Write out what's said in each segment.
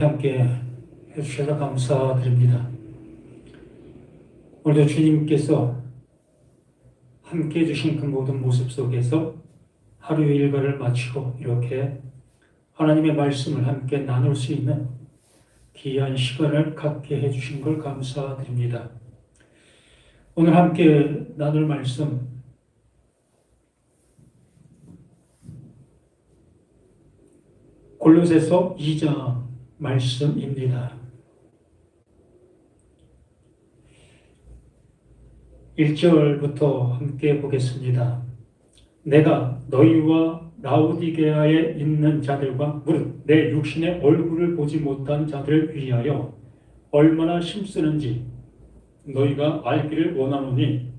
함께 해주셔서 감사드립니다. 오늘도 주님께서 함께 해주신 그 모든 모습 속에서 하루의 일과를 마치고 이렇게 하나님의 말씀을 함께 나눌 수 있는 귀한 시간을 갖게 해주신 걸 감사드립니다. 오늘 함께 나눌 말씀 골로새서 2장 말씀입니다. 1절부터 함께 보겠습니다. 내가 너희와 라오디게아에 있는 자들과 무릇 내 육신의 얼굴을 보지 못한 자들을 위하여 얼마나 힘쓰는지 너희가 알기를 원하노니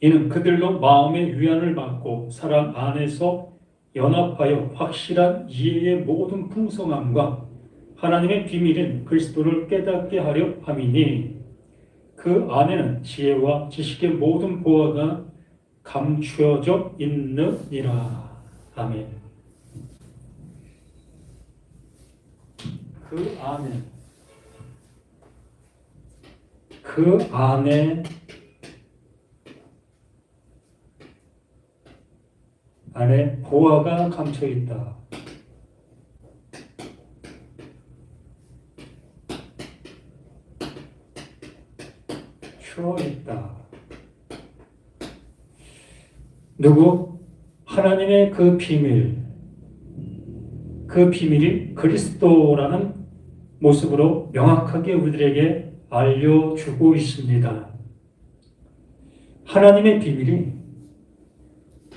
이는 그들로 마음의 위안을 받고 사랑 안에서 연합하여 확실한 이해의 모든 풍성함과 하나님의 비밀인 그리스도를 깨닫게 하려 함이니 그 안에는 지혜와 지식의 모든 보화가 감추어져 있느니라. 아멘. 그 안에 보화가 감춰 있다. 추워 있다. 누구? 하나님의 그 비밀. 그 비밀이 그리스도라는 모습으로 명확하게 우리들에게 알려주고 있습니다. 하나님의 비밀이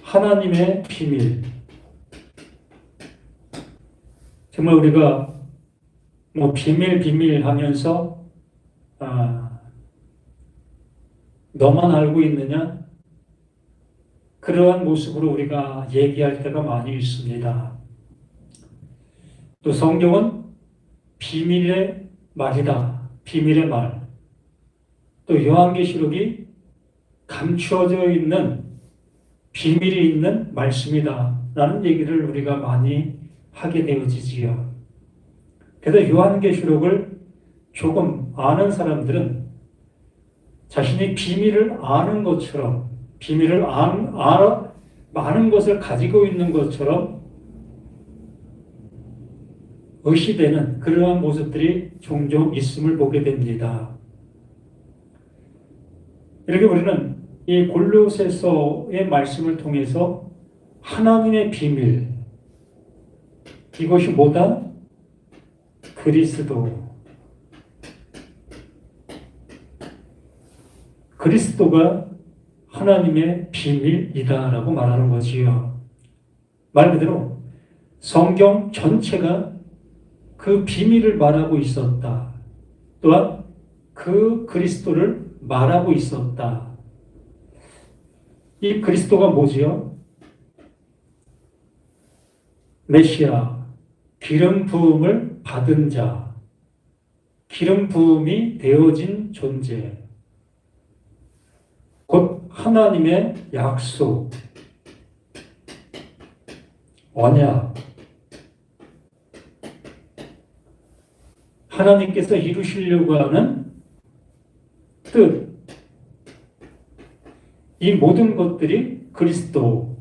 하나님의 비밀. 정말 우리가 비밀 하면서 너만 알고 있느냐? 그러한 모습으로 우리가 얘기할 때가 많이 있습니다. 또 성경은 비밀의 말이다. 비밀의 말. 또 요한계시록이 감추어져 있는 비밀이 있는 말씀이다 라는 얘기를 우리가 많이 하게 되어지지요. 그래서 요한계시록을 조금 아는 사람들은 자신이 비밀을 아는 것처럼 비밀을 많은 것을 가지고 있는 것처럼 의시되는 그러한 모습들이 종종 있음을 보게 됩니다. 이렇게 우리는 이 골로새서의 말씀을 통해서 하나님의 비밀, 이것이 뭐다? 그리스도가 하나님의 비밀이다라고 말하는 거지요. 말 그대로 성경 전체가 그 비밀을 말하고 있었다. 또한 그 그리스도를 말하고 있었다. 이 그리스도가 뭐지요? 메시아, 기름 부음을 받은 자, 기름 부음이 되어진 존재, 곧 하나님의 약속, 언약, 하나님께서 이루시려고 하는 뜻, 이 모든 것들이 그리스도,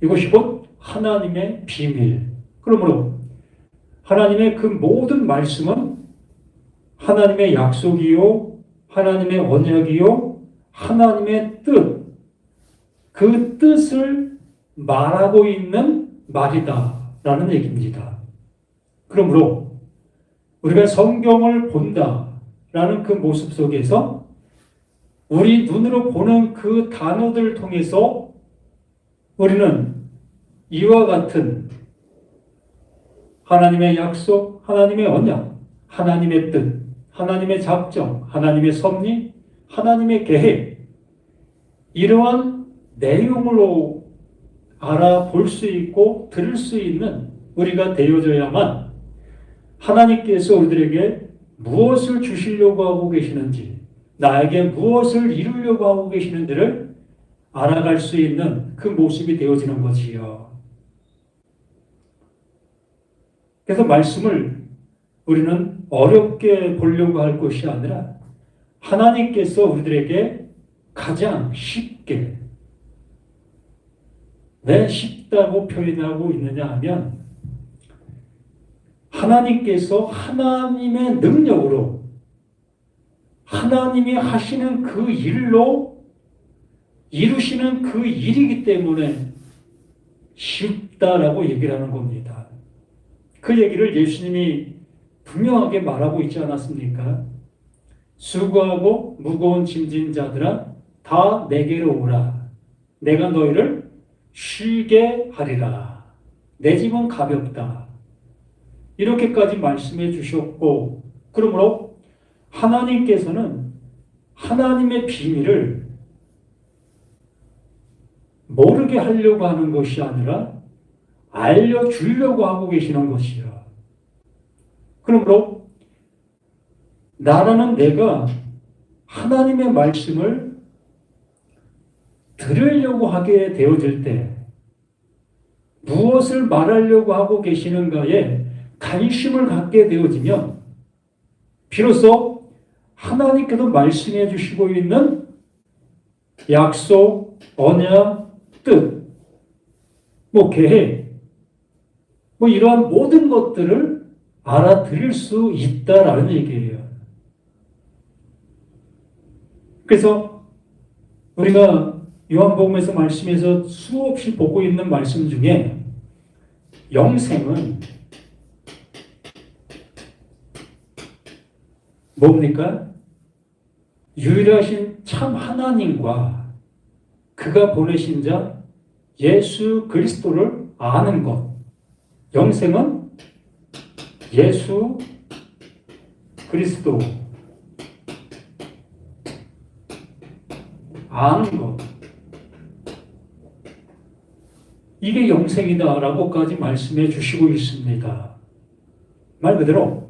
이것이 곧 하나님의 비밀. 그러므로 하나님의 그 모든 말씀은 하나님의 약속이요, 하나님의 언약이요, 하나님의 뜻, 그 뜻을 말하고 있는 말이다라는 얘기입니다. 그러므로 우리가 성경을 본다라는 그 모습 속에서 우리 눈으로 보는 그 단어들을 통해서 우리는 이와 같은 하나님의 약속, 하나님의 언약, 하나님의 뜻, 하나님의 작정, 하나님의 섭리, 하나님의 계획, 이러한 내용으로 알아볼 수 있고 들을 수 있는 우리가 되어져야만 하나님께서 우리들에게 무엇을 주시려고 하고 계시는지, 나에게 무엇을 이루려고 하고 계시는지를 알아갈 수 있는 그 모습이 되어지는 거지요. 그래서 말씀을 우리는 어렵게 보려고 할 것이 아니라 하나님께서 우리들에게 가장 쉽게, 왜 쉽다고 표현하고 있느냐 하면 하나님께서 하나님의 능력으로 하나님이 하시는 그 일로 이루시는 그 일이기 때문에 쉽다라고 얘기를 하는 겁니다. 그 얘기를 예수님이 분명하게 말하고 있지 않았습니까? 수고하고 무거운 짐진 자들아 다 내게로 오라. 내가 너희를 쉬게 하리라. 내 짐은 가볍다. 이렇게까지 말씀해 주셨고, 그러므로 하나님께서는 하나님의 비밀을 모르게 하려고 하는 것이 아니라 알려주려고 하고 계시는 것이야. 그러므로 나라는 내가 하나님의 말씀을 들으려고 하게 되어질 때 무엇을 말하려고 하고 계시는가에 관심을 갖게 되어지면 비로소 하나님께서 말씀해 주시고 있는 약속, 언약, 뜻, 계획, 이러한 모든 것들을 알아들을 수 있다라는 얘기예요. 그래서 우리가 요한복음에서 말씀에서 수없이 보고 있는 말씀 중에 영생은 뭡니까? 유일하신 참 하나님과 그가 보내신 자 예수 그리스도를 아는 것. 영생은 예수 그리스도 아는 것. 이게 영생이다라고까지 말씀해 주시고 있습니다. 말 그대로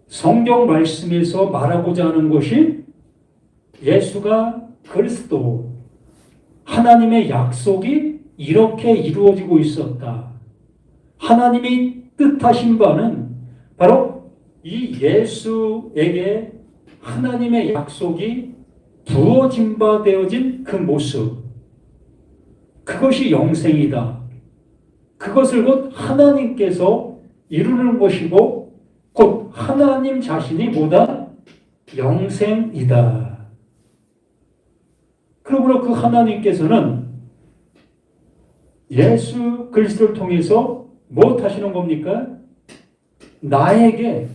성경 말씀에서 말하고자 하는 것이 예수가 그리스도, 하나님의 약속이 이렇게 이루어지고 있었다. 하나님이 뜻하신 바는 바로 이 예수에게 하나님의 약속이 부어진 바 되어진 그 모습, 그것이 영생이다. 그것을 곧 하나님께서 이루는 것이고 곧 하나님 자신이 뭐다? 영생이다. 그러므로 그 하나님께서는 예수 그리스도를 통해서 무엇 하시는 겁니까? 나에게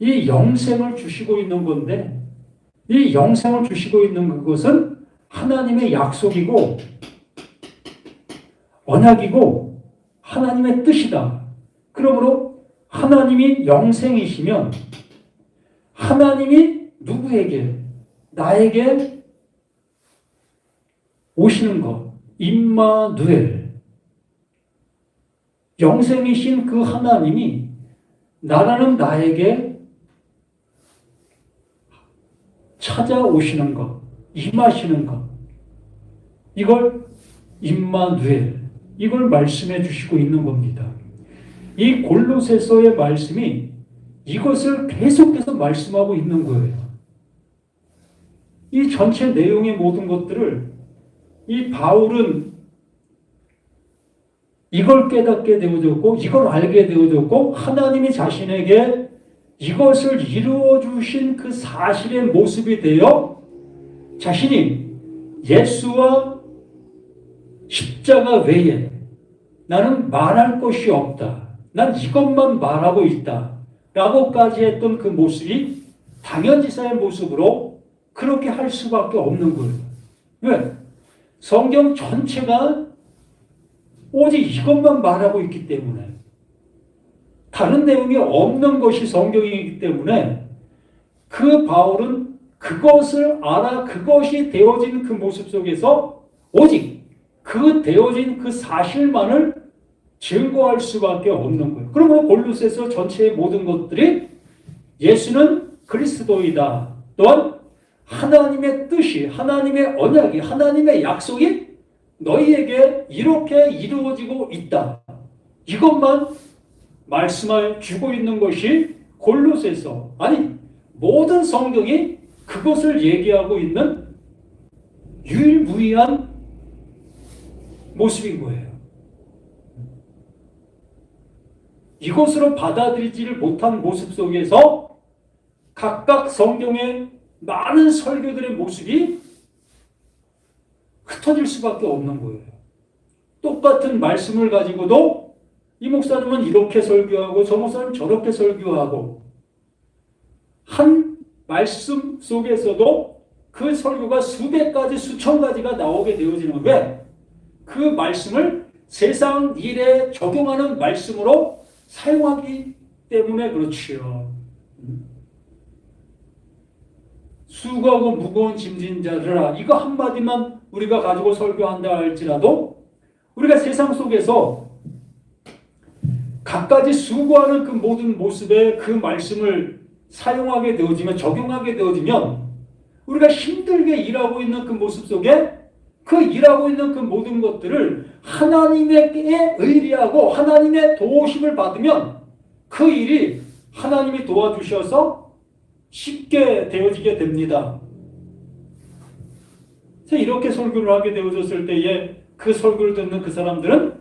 이 영생을 주시고 있는 건데 이 영생을 주시고 있는 그것은 하나님의 약속이고 언약이고 하나님의 뜻이다. 그러므로 하나님이 영생이시면 하나님이 누구에게? 나에게 오시는 것. 임마누엘. 영생이신 그 하나님이 나라는 나에게 찾아오시는 것. 임하시는 것. 이걸 임마누엘. 이걸 말씀해 주시고 있는 겁니다. 이 골로새서의 말씀이 이것을 계속해서 말씀하고 있는 거예요. 이 전체 내용의 모든 것들을 이 바울은 이걸 깨닫게 되어졌고 이걸 알게 되어졌고 하나님이 자신에게 이것을 이루어 주신 그 사실의 모습이 되어 자신이 예수와 십자가 외에 나는 말할 것이 없다. 난 이것만 말하고 있다. 라고까지 했던 그 모습이 당연지사의 모습으로 그렇게 할 수밖에 없는 거예요. 왜? 성경 전체가 오직 이것만 말하고 있기 때문에 다른 내용이 없는 것이 성경이기 때문에 그 바울은 그것을 알아 그것이 되어진 그 모습 속에서 오직 그 되어진 그 사실만을 증거할 수밖에 없는 거예요. 그러므로 골로새서 전체의 모든 것들이 예수는 그리스도이다. 또한 하나님의 뜻이, 하나님의 언약이, 하나님의 약속이 너희에게 이렇게 이루어지고 있다. 이것만 말씀을 주고 있는 것이 골로새서, 아니 모든 성경이 그것을 얘기하고 있는 유일무이한 모습인 거예요. 이것으로 받아들이지를 못한 모습 속에서 각각 성경의 많은 설교들의 모습이 흩어질 수밖에 없는 거예요. 똑같은 말씀을 가지고도 이 목사님은 이렇게 설교하고 저 목사님은 저렇게 설교하고, 한 말씀 속에서도 그 설교가 수백 가지 수천 가지가 나오게 되어지는 게 그 말씀을 세상 일에 적용하는 말씀으로 사용하기 때문에 그렇지요. 수고하고 무거운 짐진 자들아, 이거 한마디만 우리가 가지고 설교한다 할지라도 우리가 세상 속에서 각가지 수고하는 그 모든 모습에 그 말씀을 사용하게 되어지면, 적용하게 되어지면 우리가 힘들게 일하고 있는 그 모습 속에 그 일하고 있는 그 모든 것들을 하나님에게 의리하고 하나님의 도우심을 받으면 그 일이 하나님이 도와주셔서 쉽게 되어지게 됩니다. 그래서 이렇게 설교를 하게 되어졌을 때에 그 설교를 듣는 그 사람들은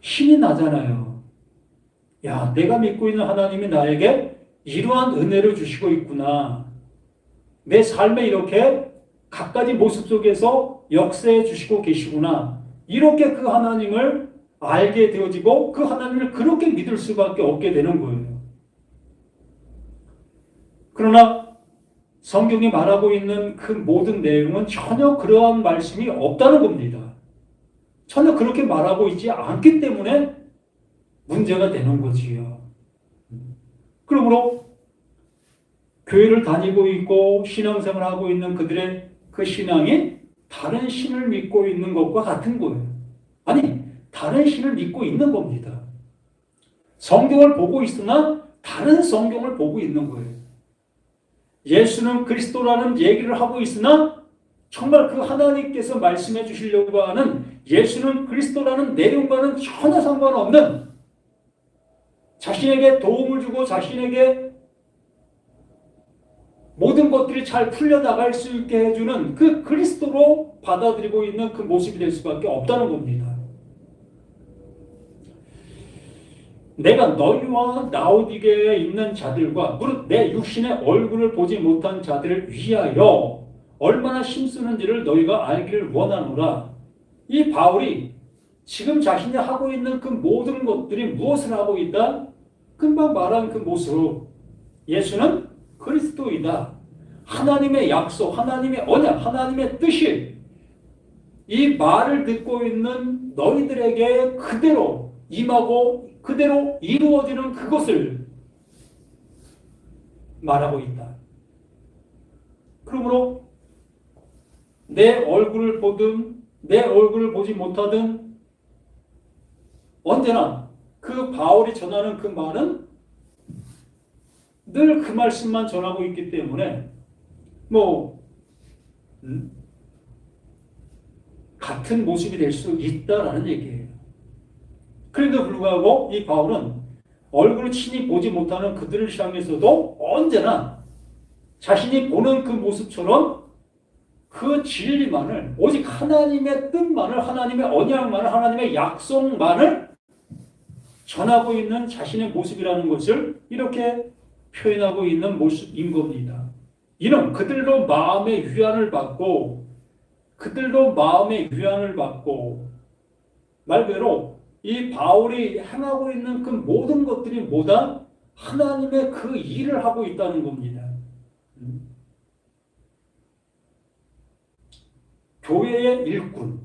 힘이 나잖아요. 야, 내가 믿고 있는 하나님이 나에게 이러한 은혜를 주시고 있구나. 내 삶에 이렇게 각가지 모습 속에서 역사해 주시고 계시구나. 이렇게 그 하나님을 알게 되어지고 그 하나님을 그렇게 믿을 수밖에 없게 되는 거예요. 그러나 성경이 말하고 있는 그 모든 내용은 전혀 그러한 말씀이 없다는 겁니다. 전혀 그렇게 말하고 있지 않기 때문에 문제가 되는 거지요. 그러므로 교회를 다니고 있고 신앙생활을 하고 있는 그들의 그 신앙이 다른 신을 믿고 있는 것과 같은 거예요. 아니, 다른 신을 믿고 있는 겁니다. 성경을 보고 있으나 다른 성경을 보고 있는 거예요. 예수는 그리스도라는 얘기를 하고 있으나 정말 그 하나님께서 말씀해 주시려고 하는 예수는 그리스도라는 내용과는 전혀 상관없는, 자신에게 도움을 주고 자신에게 모든 것들이 잘 풀려나갈 수 있게 해주는 그 그리스도로 받아들이고 있는 그 모습이 될 수밖에 없다는 겁니다. 내가 너희와 라오디게에 있는 자들과 무릇 내 육신의 얼굴을 보지 못한 자들을 위하여 얼마나 힘쓰는지를 너희가 알기를 원하노라. 이 바울이 지금 자신이 하고 있는 그 모든 것들이 무엇을 하고 있다? 금방 말한 그 모습으로 예수는 그리스도이다. 하나님의 약속, 하나님의 언약, 하나님의 뜻이 이 말을 듣고 있는 너희들에게 그대로 임하고 그대로 이루어지는 그것을 말하고 있다. 그러므로 내 얼굴을 보든 내 얼굴을 보지 못하든 언제나 그 바울이 전하는 그 말은 늘 그 말씀만 전하고 있기 때문에 같은 모습이 될 수 있다라는 얘기예요. 그럼에도 불구하고 이 바울은 얼굴을 친히 보지 못하는 그들을 향해서도 언제나 자신이 보는 그 모습처럼 그 진리만을, 오직 하나님의 뜻만을, 하나님의 언약만을, 하나님의 약속만을 전하고 있는 자신의 모습이라는 것을 이렇게 표현하고 있는 모습인 겁니다. 이는 그들로 마음의 위안을 받고 말 그대로 이 바울이 행하고 있는 그 모든 것들이 뭐다? 하나님의 그 일을 하고 있다는 겁니다. 교회의 일꾼,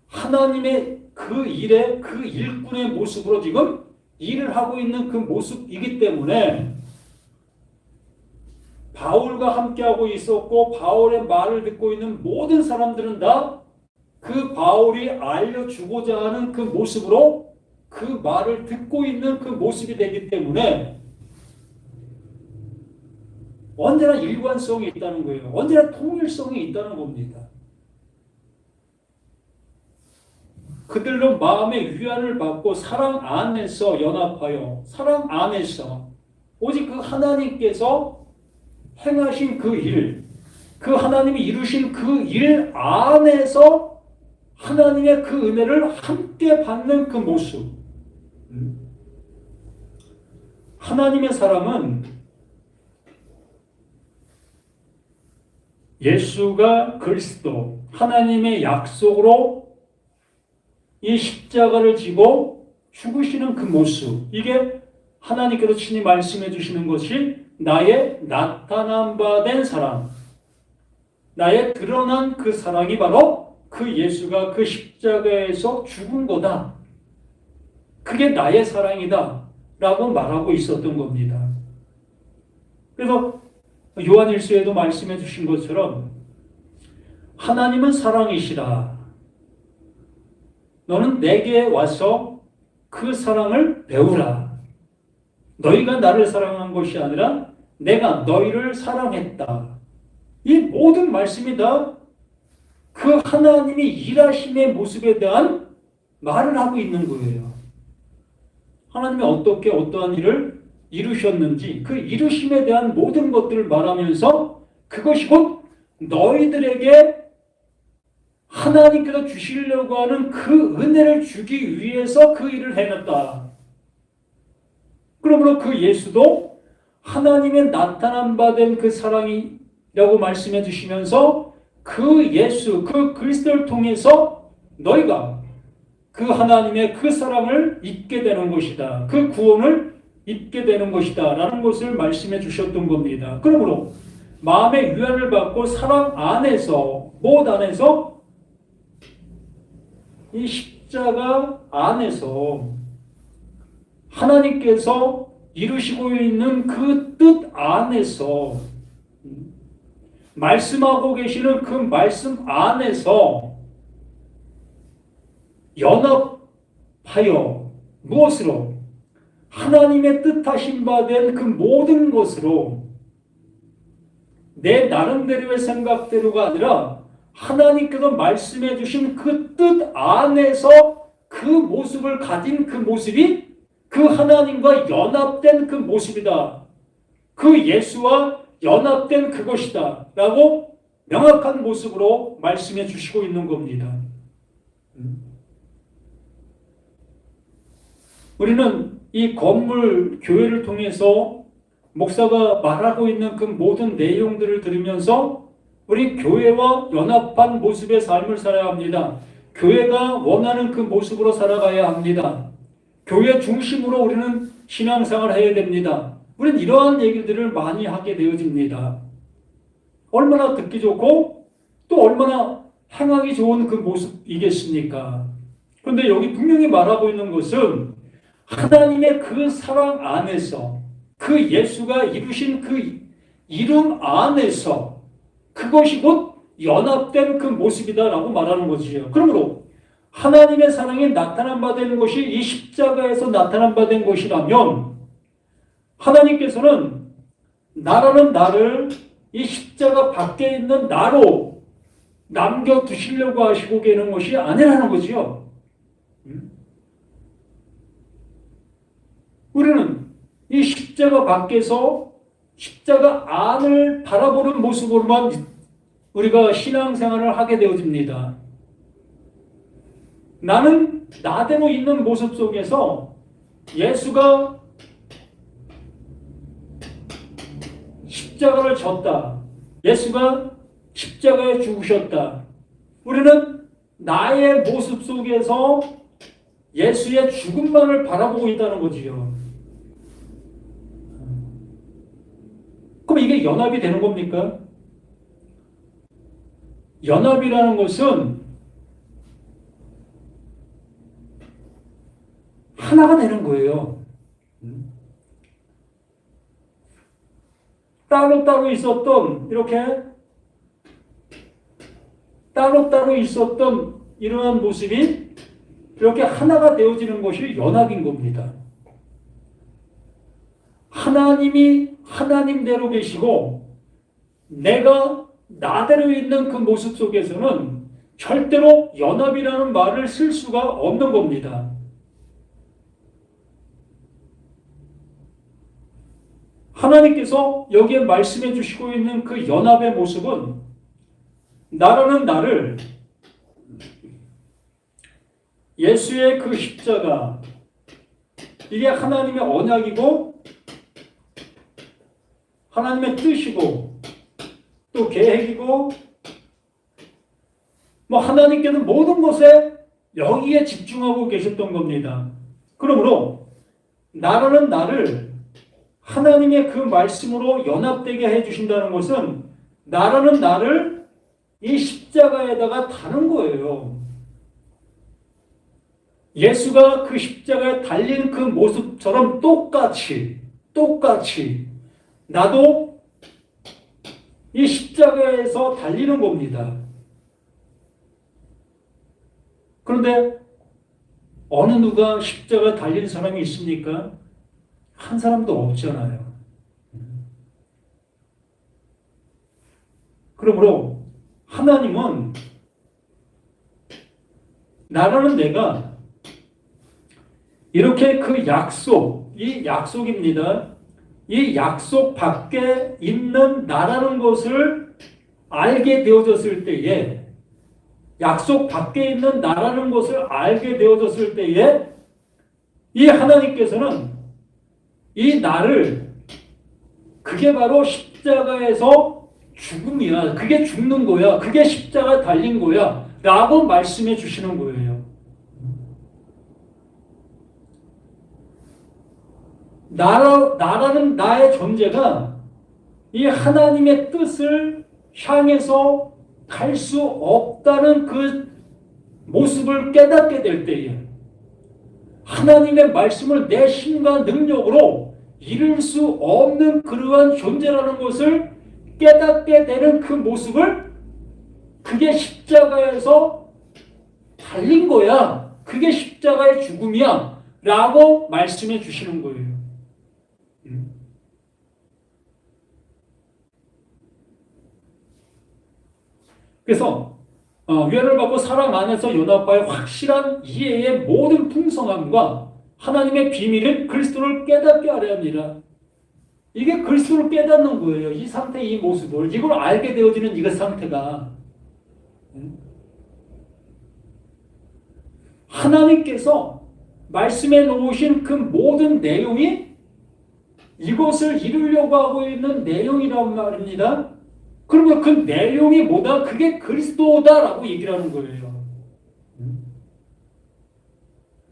하나님의 그 일의 그 일꾼의 모습으로 지금 일을 하고 있는 그 모습이기 때문에 바울과 함께하고 있었고 바울의 말을 듣고 있는 모든 사람들은 다 그 바울이 알려주고자 하는 그 모습으로 그 말을 듣고 있는 그 모습이 되기 때문에 언제나 일관성이 있다는 거예요. 언제나 통일성이 있다는 겁니다. 그들로 마음의 위안을 받고 사랑 안에서 연합하여 사랑 안에서 오직 그 하나님께서 행하신 그 일, 그 하나님이 이루신 그 일 안에서 하나님의 그 은혜를 함께 받는 그 모습. 하나님의 사랑은 예수가 그리스도, 하나님의 약속으로 이 십자가를 지고 죽으시는 그 모습, 이게 하나님께서 친히 말씀해 주시는 것이 나의 나타난 바 된 사랑, 나의 드러난 그 사랑이 바로 그 예수가 그 십자가에서 죽은 거다. 그게 나의 사랑이다 라고 말하고 있었던 겁니다. 그래서 요한일서에도 말씀해 주신 것처럼 하나님은 사랑이시라. 너는 내게 와서 그 사랑을 배우라. 너희가 나를 사랑한 것이 아니라 내가 너희를 사랑했다. 이 모든 말씀이 다 그 하나님이 일하심의 모습에 대한 말을 하고 있는 거예요. 하나님이 어떻게 어떠한 일을 이루셨는지 그 이루심에 대한 모든 것들을 말하면서 그것이 곧 너희들에게 하나님께서 주시려고 하는 그 은혜를 주기 위해서 그 일을 해냈다. 그러므로 그 예수도 하나님의 나타난 바 된 그 사랑이라고 말씀해 주시면서 그 예수, 그 그리스도를 통해서 너희가 그 하나님의 그 사랑을 입게 되는 것이다. 그 구원을 입게 되는 것이다. 라는 것을 말씀해 주셨던 겁니다. 그러므로 마음의 위안을 받고 사랑 안에서, 무엇 안에서? 이 십자가 안에서 하나님께서 이루시고 있는 그 뜻 안에서 말씀하고 계시는 그 말씀 안에서 연합하여 무엇으로? 하나님의 뜻하신 바 된 그 모든 것으로 내 나름대로의 생각대로가 아니라 하나님께서 말씀해 주신 그 뜻 안에서 그 모습을 가진 그 모습이 그 하나님과 연합된 그 모습이다. 그 예수와 연합된 그것이다. 라고 명확한 모습으로 말씀해 주시고 있는 겁니다. 우리는 이 건물 교회를 통해서 목사가 말하고 있는 그 모든 내용들을 들으면서 우리 교회와 연합한 모습의 삶을 살아야 합니다. 교회가 원하는 그 모습으로 살아가야 합니다. 교회 중심으로 우리는 신앙생활을 해야 됩니다. 우리는 이러한 얘기들을 많이 하게 되어집니다. 얼마나 듣기 좋고 또 얼마나 행하기 좋은 그 모습이겠습니까? 그런데 여기 분명히 말하고 있는 것은 하나님의 그 사랑 안에서 그 예수가 이루신 그 이름 안에서 그것이 곧 연합된 그 모습이다라고 말하는 것이에요. 그러므로 하나님의 사랑이 나타난 바 된 것이 이 십자가에서 나타난 바 된 것이라면 하나님께서는 나라는 나를 이 십자가 밖에 있는 나로 남겨두시려고 하시고 계는 것이 아니라는 거지요. 우리는 이 십자가 밖에서 십자가 안을 바라보는 모습으로만 우리가 신앙생활을 하게 되어집니다. 나는 나대로 있는 모습 속에서 예수가 십자가를 졌다. 예수가 십자가에 죽으셨다. 우리는 나의 모습 속에서 예수의 죽음만을 바라보고 있다는 거지요. 그럼 이게 연합이 되는 겁니까? 연합이라는 것은 하나가 되는 거예요. 따로따로 있었던, 이렇게 따로따로 있었던 이러한 모습이 이렇게 하나가 되어지는 것이 연합인 겁니다. 하나님이 하나님대로 계시고 내가 나대로 있는 그 모습 속에서는 절대로 연합이라는 말을 쓸 수가 없는 겁니다. 하나님께서 여기에 말씀해 주시고 있는 그 연합의 모습은 나라는 나를 예수의 그 십자가, 이게 하나님의 언약이고 하나님의 뜻이고 또 계획이고 하나님께는 모든 것에 여기에 집중하고 계셨던 겁니다. 그러므로 나라는 나를 하나님의 그 말씀으로 연합되게 해주신다는 것은 나라는 나를 이 십자가에다가 다는 거예요. 예수가 그 십자가에 달린 그 모습처럼 똑같이 나도 이 십자가에서 달리는 겁니다. 그런데 어느 누가 십자가 달리는 사람이 있습니까? 한 사람도 없잖아요. 그러므로 하나님은 나라는 내가 이렇게 그 약속, 이 약속입니다. 이 약속 밖에 있는 나라는 것을 알게 되어졌을 때에, 약속 밖에 있는 나라는 것을 알게 되어졌을 때에 이 하나님께서는 이 나를, 그게 바로 십자가에서 죽음이야, 그게 죽는 거야, 그게 십자가 달린 거야 라고 말씀해 주시는 거예요. 나라는 나의 존재가 이 하나님의 뜻을 향해서 갈 수 없다는 그 모습을 깨닫게 될 때에, 하나님의 말씀을 내 힘과 능력으로 이룰 수 없는 그러한 존재라는 것을 깨닫게 되는 그 모습을, 그게 십자가에서 달린 거야, 그게 십자가의 죽음이야 라고 말씀해 주시는 거예요. 그래서 위안을 받고 사람 안에서 연합하여 확실한 이해의 모든 풍성함과 하나님의 비밀인 그리스도를 깨닫게 하려 합니다. 이게 그리스도를 깨닫는 거예요. 이 상태, 이 모습을, 이걸 알게 되어지는 이 상태가, 하나님께서 말씀해 놓으신 그 모든 내용이 이것을 이루려고 하고 있는 내용이란 말입니다. 그러면 그 내용이 뭐다? 그게 그리스도다라고 얘기를 하는 거예요.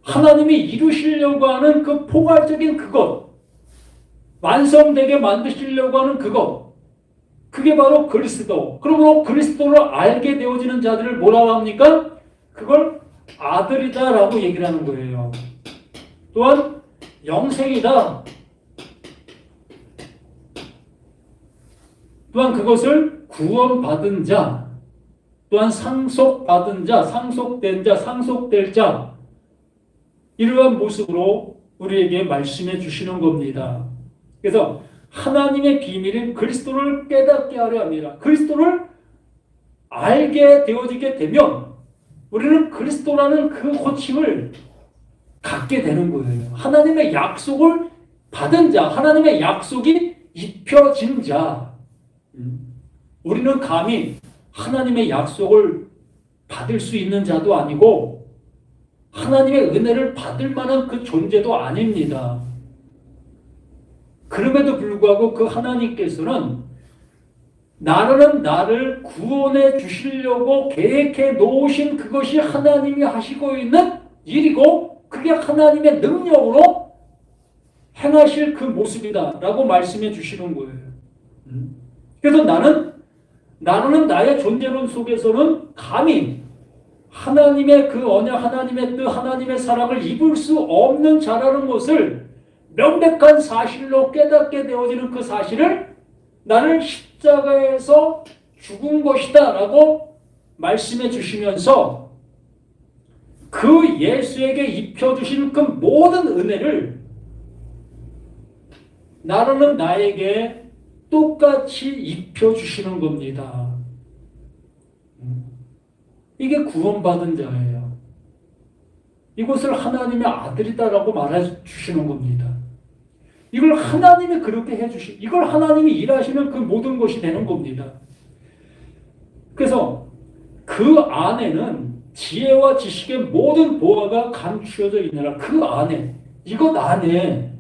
하나님이 이루시려고 하는 그 포괄적인 그것, 완성되게 만드시려고 하는 그것, 그게 바로 그리스도. 그러므로 그리스도를 알게 되어지는 자들을 뭐라고 합니까? 그걸 아들이다라고 얘기를 하는 거예요. 또한 영생이다. 또한 그것을 구원받은 자, 또한 상속받은 자, 상속된 자, 상속될 자, 이러한 모습으로 우리에게 말씀해 주시는 겁니다. 그래서 하나님의 비밀인 그리스도를 깨닫게 하려 합니다. 그리스도를 알게 되어지게 되면 우리는 그리스도라는 그 호칭을 갖게 되는 거예요. 하나님의 약속을 받은 자, 하나님의 약속이 입혀진 자. 우리는 감히 하나님의 약속을 받을 수 있는 자도 아니고 하나님의 은혜를 받을 만한 그 존재도 아닙니다. 그럼에도 불구하고 그 하나님께서는 나라는 나를 구원해 주시려고 계획해 놓으신 그것이 하나님이 하시고 있는 일이고 그게 하나님의 능력으로 행하실 그 모습이다 라고 말씀해 주시는 거예요. 그래서 나는 나의 존재론 속에서는 감히 하나님의 그 언약, 하나님의 뜻, 하나님의 사랑을 입을 수 없는 자라는 것을 명백한 사실로 깨닫게 되어지는 그 사실을 나는 십자가에서 죽은 것이다 라고 말씀해 주시면서 그 예수에게 입혀주신 그 모든 은혜를 나라는 나에게 똑같이 입혀주시는 겁니다. 이게 구원받은 자예요. 이것을 하나님의 아들이다라고 말해 주시는 겁니다. 이걸 하나님이 그렇게 해주시, 이걸 하나님이 일하시는 그 모든 것이 되는 겁니다. 그래서 그 안에는 지혜와 지식의 모든 보화가 감추어져 있느라 그 안에, 이것 안에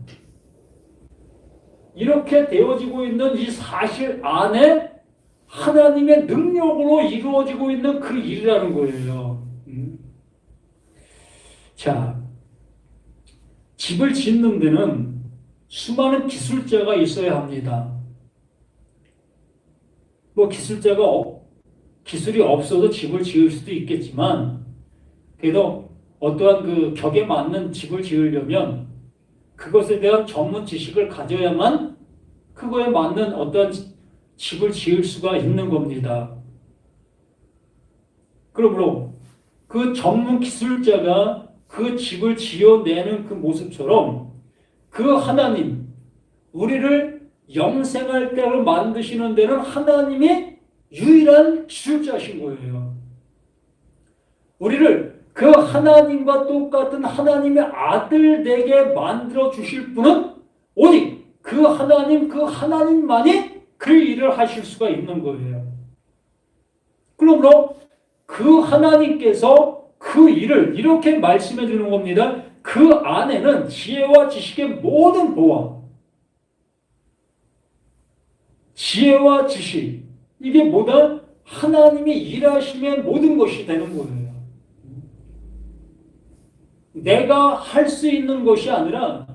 이렇게 되어지고 있는 이 사실 안에 하나님의 능력으로 이루어지고 있는 그 일이라는 거예요. 자, 집을 짓는 데는 수많은 기술자가 있어야 합니다. 뭐 기술이 없어도 집을 지을 수도 있겠지만, 그래도 어떠한 그 격에 맞는 집을 지으려면 그것에 대한 전문 지식을 가져야만 그거에 맞는 어떠한 집을 지을 수가 있는 겁니다. 그러므로 그 전문 기술자가 그 집을 지어내는 그 모습처럼 그 하나님, 우리를 영생할 때를 만드시는 데는 하나님이 유일한 기술자신 거예요. 우리를 그 하나님과 똑같은 하나님의 아들 되게 만들어 주실 분은 오직 그 하나님만이 그 일을 하실 수가 있는 거예요. 그러므로 그 하나님께서 그 일을 이렇게 말씀해 주는 겁니다. 그 안에는 지혜와 지식의 모든 보화, 지혜와 지식, 이게 뭐다? 하나님이 일하시면 모든 것이 되는 거예요. 내가 할 수 있는 것이 아니라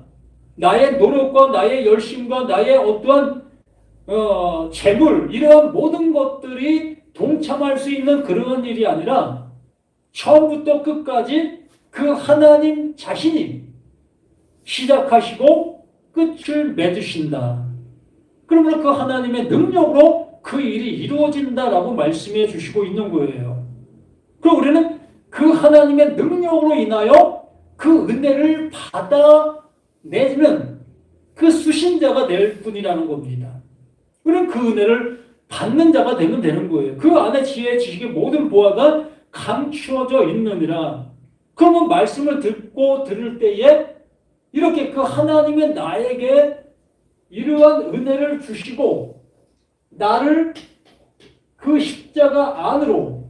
나의 노력과 나의 열심과 나의 어떠한 재물, 이러한 모든 것들이 동참할 수 있는 그런 일이 아니라 처음부터 끝까지 그 하나님 자신이 시작하시고 끝을 맺으신다. 그러면 그 하나님의 능력으로 그 일이 이루어진다라고 말씀해 주시고 있는 거예요. 그럼 우리는 그 하나님의 능력으로 인하여 그 은혜를 받아내면 그 수신자가 될 뿐이라는 겁니다. 우리는 그 은혜를 받는 자가 되면 되는 거예요. 그 안에 지혜, 지식의 모든 보화가 감추어져 있느니라. 그러면 말씀을 듣고 들을 때에 이렇게 그 하나님의 나에게 이러한 은혜를 주시고 나를 그 십자가 안으로,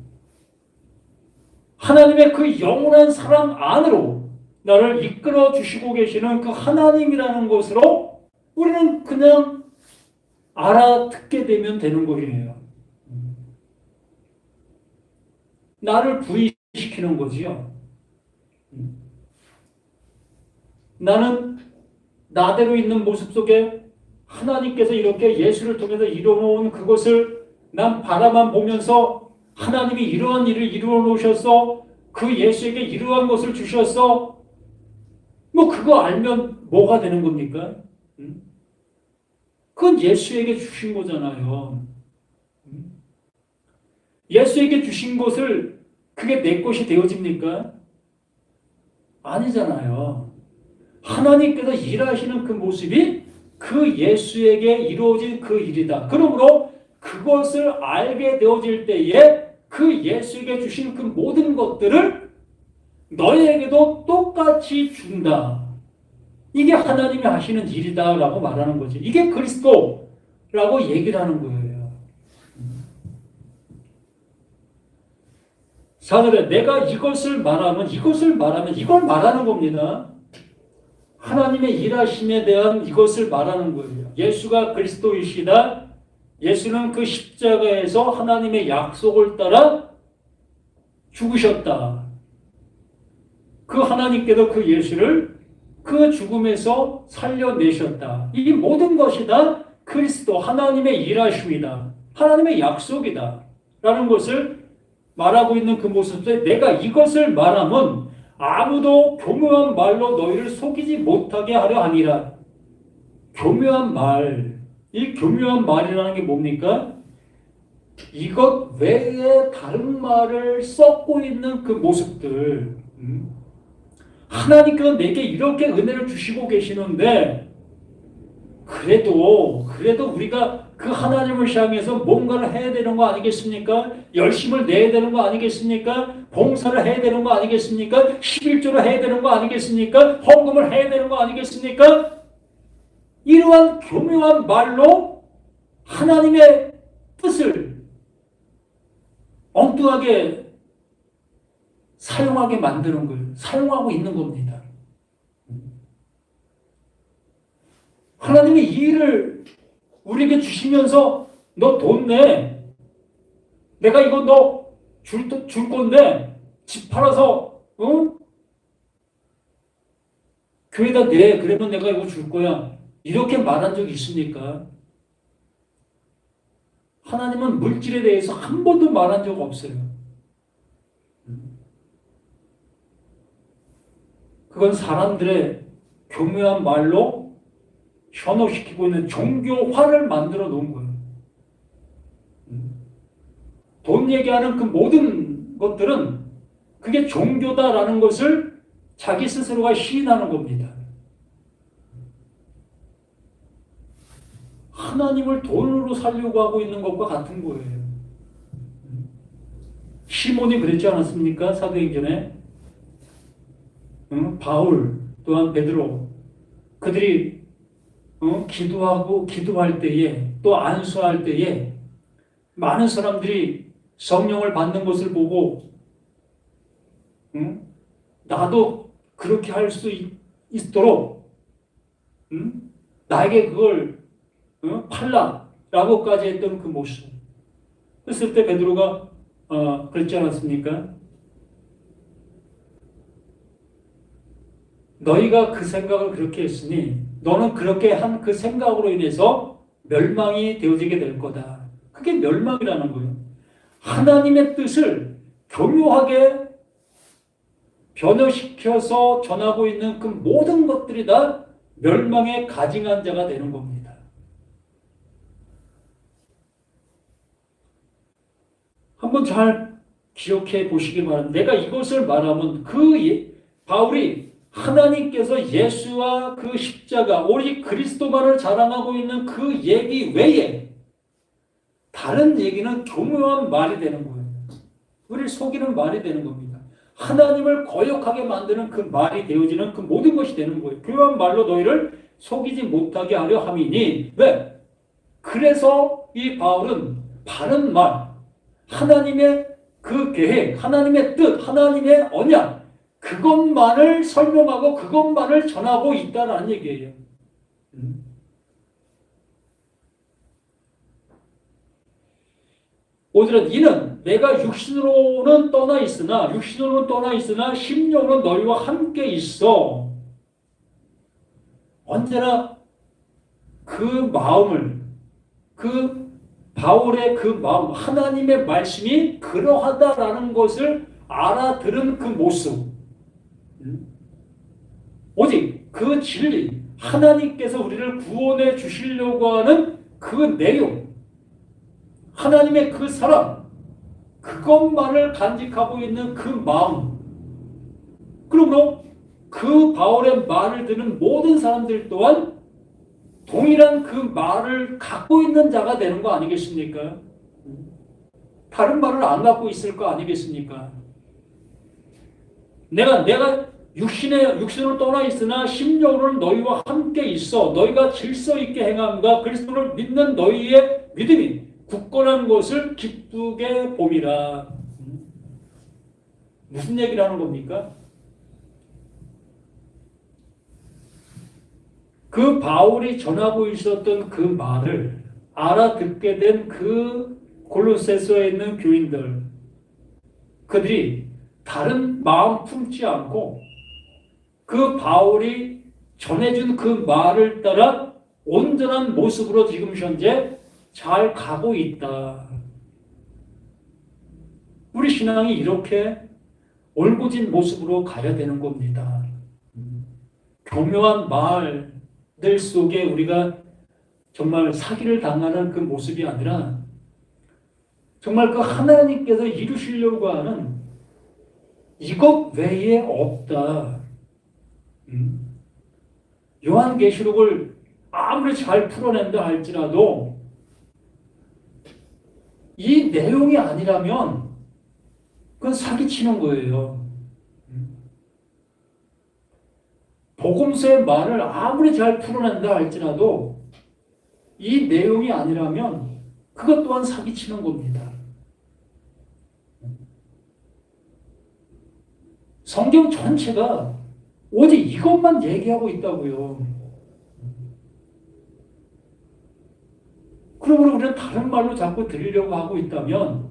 하나님의 그 영원한 사랑 안으로 나를 이끌어 주시고 계시는 그 하나님이라는 것으로 우리는 그냥 알아듣게 되면 되는 거예요. 나를 부의시키는 거지요. 나는 나대로 있는 모습 속에 하나님께서 이렇게 예수를 통해서 이루어놓은 그것을 난 바라만 보면서 하나님이 이러한 일을 이루어 놓으셨어, 그 예수에게 이러한 것을 주셨어, 뭐 그거 알면 뭐가 되는 겁니까? 그건 예수에게 주신 거잖아요. 예수에게 주신 것을 그게 내 것이 되어집니까? 아니잖아요. 하나님께서 일하시는 그 모습이 그 예수에게 이루어진 그 일이다. 그러므로 그것을 알게 되어질 때에 그 예수에게 주신 그 모든 것들을 너희에게도 똑같이 준다. 이게 하나님이 하시는 일이다라고 말하는 거지. 이게 그리스도라고 얘기를 하는 거예요. 사절에 내가 이것을 말하면 이걸 말하는 겁니다. 하나님의 일하심에 대한 이것을 말하는 거예요. 예수가 그리스도이시다. 예수는 그 십자가에서 하나님의 약속을 따라 죽으셨다. 그 하나님께서 그 예수를 그 죽음에서 살려내셨다. 이 모든 것이 다 그리스도 하나님의 일하심이다. 하나님의 약속이다. 라는 것을 말하고 있는 그 모습에 내가 이것을 말하면 아무도 교묘한 말로 너희를 속이지 못하게 하려 하니라. 교묘한 말. 이 교묘한 말이라는 게 뭡니까? 이것 외에 다른 말을 썩고 있는 그 모습들. 하나님께서 내게 이렇게 은혜를 주시고 계시는데 그래도 우리가 그 하나님을 향해서 뭔가를 해야 되는 거 아니겠습니까? 열심을 내야 되는 거 아니겠습니까? 봉사를 해야 되는 거 아니겠습니까? 11조를 해야 되는 거 아니겠습니까? 헌금을 해야 되는 거 아니겠습니까? 이러한 교묘한 말로 하나님의 뜻을 엉뚱하게 사용하게 만드는 거예요. 사용하고 있는 겁니다. 하나님이 이 일을 우리에게 주시면서 너 돈 내. 내가 이거 너 줄 건데 집 팔아서 교회에다 내. 그러면 내가 이거 줄 거야. 이렇게 말한 적이 있습니까? 하나님은 물질에 대해서 한 번도 말한 적 없어요. 그건 사람들의 교묘한 말로 현혹시키고 있는 종교화를 만들어 놓은 거예요. 돈 얘기하는 그 모든 것들은 그게 종교다라는 것을 자기 스스로가 시인하는 겁니다. 하나님을 돈으로 살려고 하고 있는 것과 같은 거예요. 시몬이 그랬지 않았습니까? 사도행전에. 바울 또한 베드로 그들이 기도할 때에 또 안수할 때에 많은 사람들이 성령을 받는 것을 보고 나도 그렇게 할 수 있도록 나에게 그걸 팔라라고까지 했던 그 모습. 그랬을 때 베드로가 그랬지 않았습니까? 너희가 그 생각을 그렇게 했으니 너는 그렇게 한 그 생각으로 인해서 멸망이 되어지게 될 거다. 그게 멸망이라는 거예요. 하나님의 뜻을 교묘하게 변형시켜서 전하고 있는 그 모든 것들이 다 멸망에 가증한 자가 되는 겁니다. 한번 잘 기억해 보시기 바랍니다. 내가 이것을 말하면 바울이 하나님께서 예수와 그 십자가, 오직 그리스도만을 자랑하고 있는 그 얘기 외에 다른 얘기는 교묘한 말이 되는 거예요. 우리를 속이는 말이 되는 겁니다. 하나님을 거역하게 만드는 그 말이 되어지는 그 모든 것이 되는 거예요. 교묘한 말로 너희를 속이지 못하게 하려 함이니. 왜? 그래서 이 바울은 바른 말, 하나님의 그 계획, 하나님의 뜻, 하나님의 언약, 그것만을 설명하고 그것만을 전하고 있다는 얘기예요. 오늘은 이는 내가 육신으로는 떠나 있으나 심령으로 너희와 함께 있어. 언제나 그 마음을, 그 바울의 그 마음, 하나님의 말씀이 그러하다라는 것을 알아들은 그 모습, 오직 그 진리, 하나님께서 우리를 구원해 주시려고 하는 그 내용, 하나님의 그 사랑, 그것만을 간직하고 있는 그 마음. 그러므로 그 바울의 말을 듣는 모든 사람들 또한 동일한 그 말을 갖고 있는 자가 되는 거 아니겠습니까? 다른 말을 안 갖고 있을 거 아니겠습니까? 내가 육신으로 떠나 있으나 심령으로는 너희와 함께 있어. 너희가 질서 있게 행함과 그리스도를 믿는 너희의 믿음이 굳건한 것을 기쁘게 봄이라. 무슨 얘기를 하는 겁니까? 그 바울이 전하고 있었던 그 말을 알아듣게 된 그 골로새서에 있는 교인들, 그들이 다른 마음 품지 않고 그 바울이 전해준 그 말을 따라 온전한 모습으로 지금 현재 잘 가고 있다. 우리 신앙이 이렇게 올곧은 모습으로 가야 되는 겁니다. 교묘한 말들 속에 우리가 정말 사기를 당하는 그 모습이 아니라 정말 그 하나님께서 이루시려고 하는 이것 외에 없다. 요한계시록을 아무리 잘 풀어낸다 할지라도 이 내용이 아니라면 그건 사기치는 거예요. 복음서의 말을 아무리 잘 풀어낸다 할지라도 이 내용이 아니라면 그것 또한 사기치는 겁니다. 성경 전체가 오직 이것만 얘기하고 있다고요. 그러므로 우리는 다른 말로 자꾸 들으려고 하고 있다면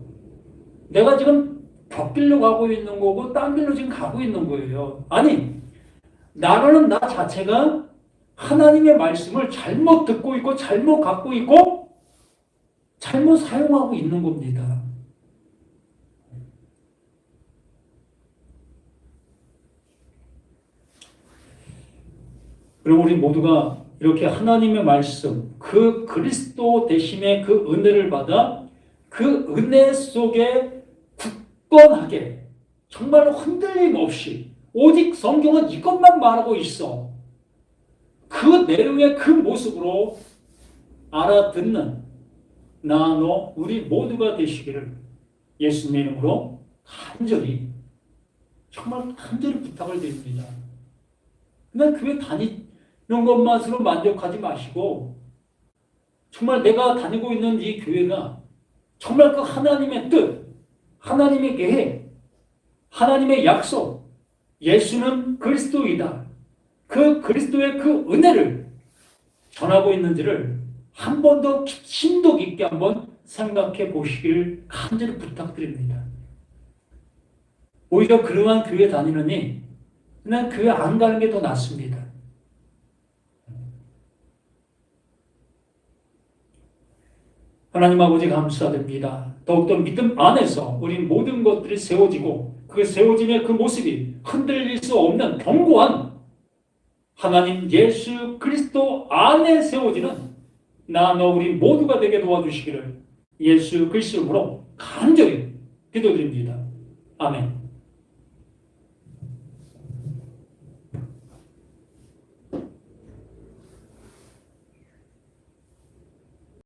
내가 지금 벽길로 가고 있는 거고 딴 길로 지금 가고 있는 거예요. 아니, 나라는 나 자체가 하나님의 말씀을 잘못 듣고 있고 잘못 갖고 있고 잘못 사용하고 있는 겁니다. 그리고 우리 모두가 이렇게 하나님의 말씀, 그 그리스도 대심의 그 은혜를 받아 그 은혜 속에 굳건하게 정말 흔들림 없이 오직 성경은 이것만 말하고 있어. 그 내용의 그 모습으로 알아듣는 나, 너, 우리 모두가 되시기를 예수님의 이름으로 간절히 정말 간절히 부탁을 드립니다. 그냥 교회 다니는 것만으로 만족하지 마시고 정말 내가 다니고 있는 이 교회가 정말 그 하나님의 뜻, 하나님의 계획, 하나님의 약속, 예수는 그리스도이다. 그 그리스도의 그 은혜를 전하고 있는지를 한 번 더 심도 깊게 한번 생각해 보시길 간절히 부탁드립니다. 오히려 그러한 교회 다니느니 그냥 교회 안 가는 게 더 낫습니다. 하나님 아버지 감사드립니다. 더욱더 믿음 안에서 우리 모든 것들이 세워지고 그 세워짐의 그 모습이 흔들릴 수 없는 견고한 하나님 예수 그리스도 안에 세워지는 나, 너, 우리 모두가 되게 도와주시기를 예수 그리스도로 간절히 기도드립니다. 아멘.